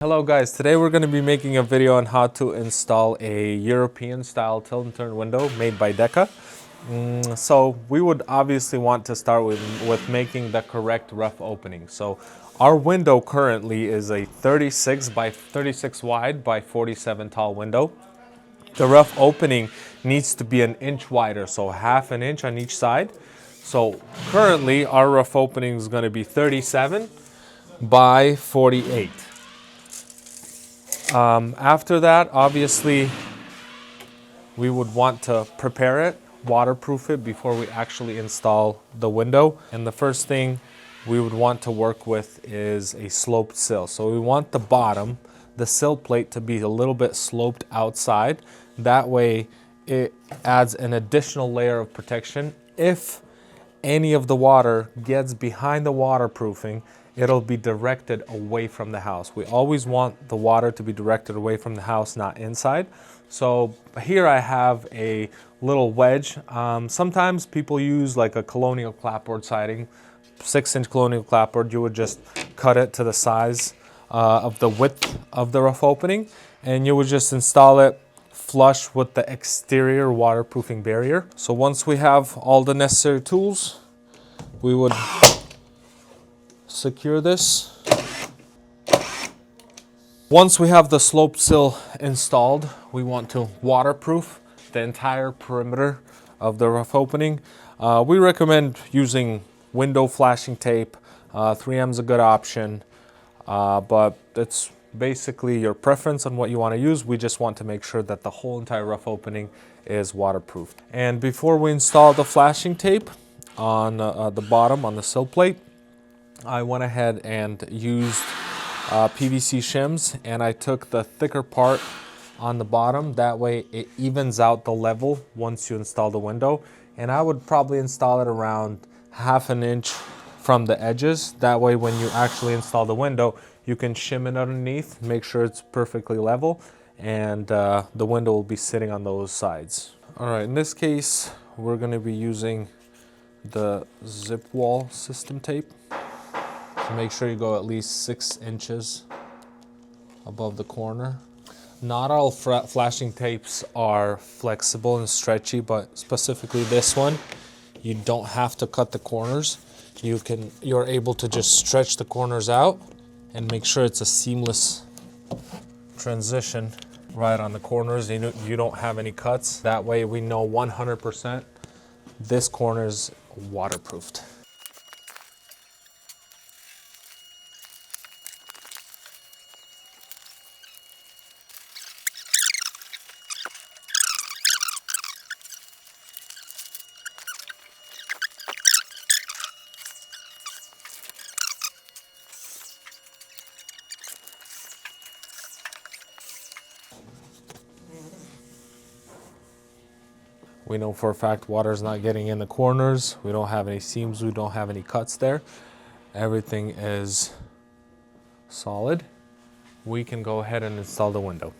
Hello guys, today we're going to be making a video on how to install a European style tilt and turn window made by DECA. So we would obviously want to start with making the correct rough opening. So our window currently is a 36 by 36 wide by 47 tall window. The rough opening needs to be an inch wider, so half an inch on each side. So currently our rough opening is going to be 37 by 48. After that, obviously, we would want to prepare it, waterproof it before we actually install the window. And the first thing we would want to work with is a sloped sill. So we want the bottom, the sill plate, to be a little bit sloped outside. That way it adds an additional layer of protection. If any of the water gets behind the waterproofing, it'll be directed away from the house. We always want the water to be directed away from the house, not inside. So here I have a little wedge. Sometimes people use like a colonial clapboard siding, 6-inch colonial clapboard. You would just cut it to the size of the width of the rough opening, and you would just install it flush with the exterior waterproofing barrier. So once we have all the necessary tools, we would secure this. Once we have the slope sill installed, we want to waterproof the entire perimeter of the rough opening. We recommend using window flashing tape. 3M is a good option, but it's basically your preference on what you want to use. We just want to make sure that the whole entire rough opening is waterproofed. And before we install the flashing tape on the bottom on the sill plate, I went ahead and used PVC shims, and I took the thicker part on the bottom. That way it evens out the level once you install the window. And I would probably install it around half an inch from the edges. That way when you actually install the window, you can shim it underneath, make sure it's perfectly level, and the window will be sitting on those sides. All right, in this case, we're going to be using the zip wall system tape. Make sure you go at least 6 inches above the corner. Not all flashing tapes are flexible and stretchy, but specifically this one, you don't have to cut the corners. You're able to just stretch the corners out and make sure it's a seamless transition right on the corners. You don't have any cuts. That way we know 100% this corner is waterproofed. We know for a fact water's not getting in the corners. We don't have any seams. We don't have any cuts there. Everything is solid. We can go ahead and install the window.